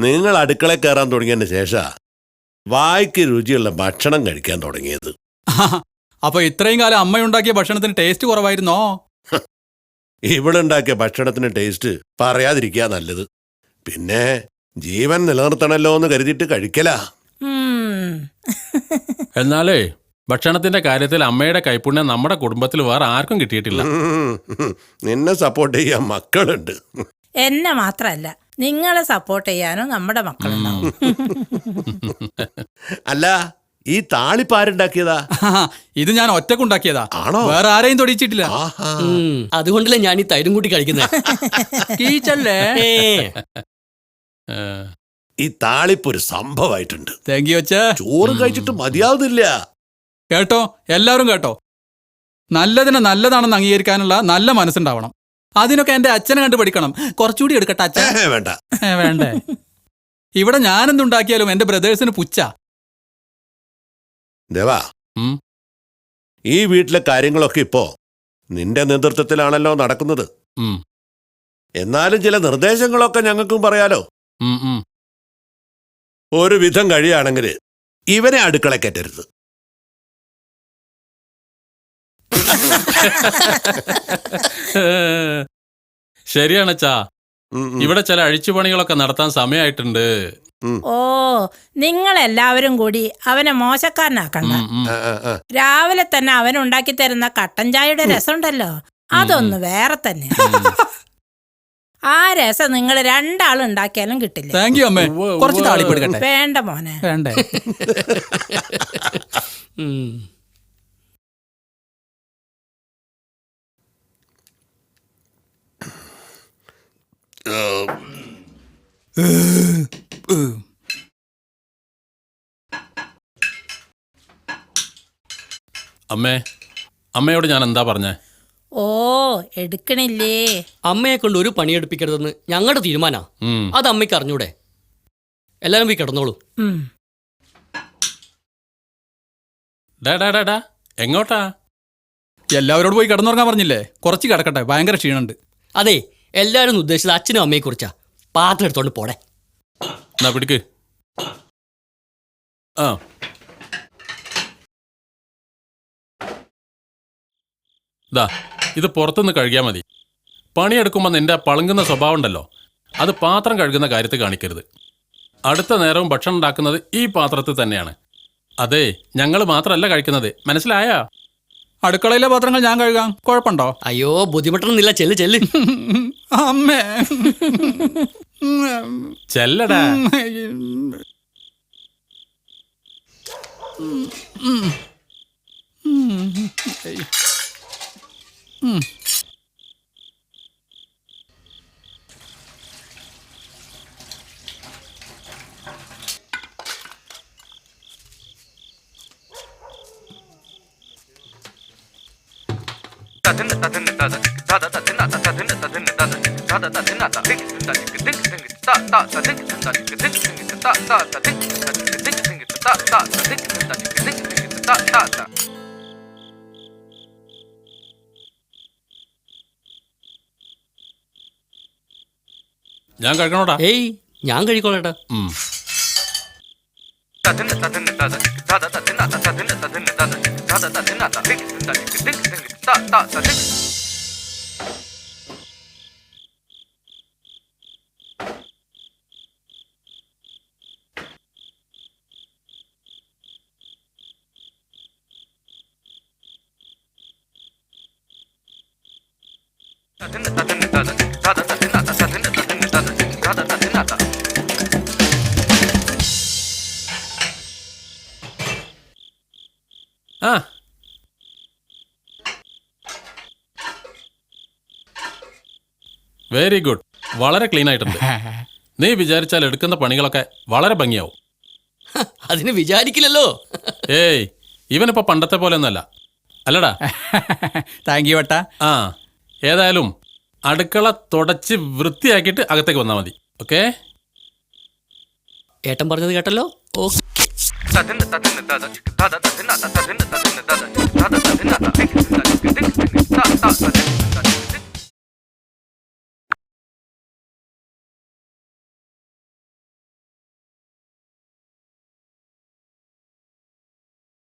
നിങ്ങൾ അടുക്കളയിൽ കയറാൻ തുടങ്ങിയതിന് ശേഷം വായ്ക്ക് രുചിയുള്ള ഭക്ഷണം കഴിക്കാൻ തുടങ്ങിയത്. അപ്പൊ ഇത്രയും കാലം അമ്മയുണ്ടാക്കിയ ഭക്ഷണത്തിന് ടേസ്റ്റ് കുറവായിരുന്നോ? ഇവിടെ ഉണ്ടാക്കിയ ഭക്ഷണത്തിന് ടേസ്റ്റ് പറയാതിരിക്കാ നല്ലത്. പിന്നെ ജീവൻ നിലനിർത്തണല്ലോ എന്ന് കരുതിയിട്ട് കഴിക്കലാ. എന്നാലേ ഭക്ഷണത്തിന്റെ കാര്യത്തിൽ അമ്മയുടെ കൈപ്പുണ്യം നമ്മുടെ കുടുംബത്തിൽ വേറെ ആർക്കും കിട്ടിയിട്ടില്ല. നിന്നെ സപ്പോർട്ട് ചെയ്യാൻ മക്കളുണ്ട്. എന്നെ മാത്രല്ല, നിങ്ങളെ സപ്പോർട്ട് ചെയ്യാനും നമ്മുടെ മക്കളുണ്ടാവും. അല്ല, ഈ താളിപ്പാരുണ്ടാക്കിയതാ? ഇത് ഞാൻ ഒറ്റക്കുണ്ടാക്കിയതാ. ആണോ? വേറെ ആരെയും തൊടിച്ചിട്ടില്ല. അതുകൊണ്ടല്ലേ ഞാൻ ഈ തൈരും കൂട്ടി കഴിക്കുന്നത്. ഈ താളിപ്പ് ഒരു സംഭവമായിട്ടുണ്ട്. താങ്ക് യു അച്ഛാ. ചോറ് കഴിച്ചിട്ട് മതിയാവുന്നില്ല. കേട്ടോ, എല്ലാവരും കേട്ടോ. നല്ലതിനെ നല്ലതാണെന്ന് അംഗീകരിക്കാനുള്ള നല്ല മനസ്സുണ്ടാവണം. അതിനൊക്കെ എന്റെ അച്ഛനെ കണ്ടു പഠിക്കണം. കുറച്ചുകൂടി എടുക്കട്ടെ അച്ഛൻ? വേണ്ട. വേണ്ടേ? ഇവിടെ ഞാനെന്തുണ്ടാക്കിയാലും എന്റെ ബ്രദേഴ്സിന് പുച്ഛ. ദേവാ, ഈ വീട്ടിലെ കാര്യങ്ങളൊക്കെ ഇപ്പോ നിന്റെ നേതൃത്വത്തിലാണല്ലോ നടക്കുന്നത്. എന്നാലും ചില നിർദ്ദേശങ്ങളൊക്കെ ഞങ്ങൾക്കും പറയാലോ. ഒരു വിധം കഴിയാണെങ്കിൽ ഇവനെ അടുക്കള കയറ്റരുത്. ശരിയാണച്ചാ, ഇവിടെ ചില അഴിച്ചുപണികളൊക്കെ നടത്താൻ സമയമായിട്ടുണ്ട്. ഓ, നിങ്ങളെല്ലാവരും കൂടി അവനെ മോശക്കാരനാക്കണ്ട. രാവിലെ തന്നെ അവൻ ഉണ്ടാക്കി തരുന്ന കട്ടൻ ചായയുടെ രസമുണ്ടല്ലോ, അതൊന്ന് വേറെ തന്നെ. ആ രസം നിങ്ങൾ രണ്ടാളും ഉണ്ടാക്കിയാലും കിട്ടില്ല. താങ്ക് യു അമ്മേ. കുറച്ച് താളിപ്പെടുക്കട്ടെ? വേണ്ട മോനെ, വേണ്ടേ? അമ്മേ, അമ്മയോട് ഞാൻ എന്താ പറഞ്ഞേ? ഓ, എടുക്കണില്ലേ? അമ്മയെ കൊണ്ട് ഒരു പണിയെടുപ്പിക്കരുതെന്ന് ഞങ്ങളുടെ തീരുമാനാ. അത് അമ്മയ്ക്ക് അറിഞ്ഞൂടെ? എല്ലാരും പോയി കിടന്നോളൂ. എങ്ങോട്ടാ? എല്ലാവരോടും പോയി കിടന്നുറങ്ങാൻ പറഞ്ഞില്ലേ? കുറച്ച് കിടക്കട്ടെ, ഭയങ്കര ക്ഷീണുണ്ട്. അതെ, എല്ലാരും ഉദ്ദേശിച്ചത് അച്ഛനും അമ്മയെ കുറിച്ചാ. പാത്രം എടുത്തോണ്ട് പോടെ. എന്നാ പിടിക്ക്. ആ, ദാ ഇത് പുറത്തുനിന്ന് കഴുകിയാൽ മതി. പണിയെടുക്കുമ്പോൾ നിന്റെ പളുങ്ങുന്ന സ്വഭാവം ഉണ്ടല്ലോ, അത് പാത്രം കഴുകുന്ന കാര്യത്തിൽ കാണിക്കരുത്. അടുത്ത നേരവും ഭക്ഷണം ഉണ്ടാക്കുന്നത് ഈ പാത്രത്തിൽ തന്നെയാണ്. അതെ, ഞങ്ങൾ മാത്രമല്ല കഴിക്കുന്നത്, മനസ്സിലായോ? അടുക്കളയിലെ പാത്രങ്ങൾ ഞാൻ കഴുകാം, കുഴപ്പമുണ്ടോ? അയ്യോ, ബുദ്ധിമുട്ടൊന്നുമില്ല. ചെല്ല് ചെല്ല്. അമ്മേ, ചെല്ലടാ. ഞാൻ കഴിക്കണോടാ? ഏയ്, ഞാൻ കഴിക്കോളേട്ടാ. ആ, വെരി ഗുഡ്. വളരെ ക്ലീൻ ആയിട്ടുണ്ട്. നീ വിചാരിച്ചാൽ എടുക്കുന്ന പണികളൊക്കെ വളരെ ഭംഗിയാവും. അതിന് വിചാരിക്കില്ലല്ലോ. ഏയ്, ഇവനിപ്പോ പണ്ടത്തെ പോലെ ഒന്നല്ല, അല്ലടാ? താങ്ക് യു ഏട്ടാ. ആ, ഏതായാലും അടുക്കള തുടച്ച് വൃത്തിയാക്കിയിട്ട് അകത്തേക്ക് വന്നാൽ മതി. ഓക്കെ? ഏട്ടൻ പറഞ്ഞത് കേട്ടല്ലോ. ഓക്കെ.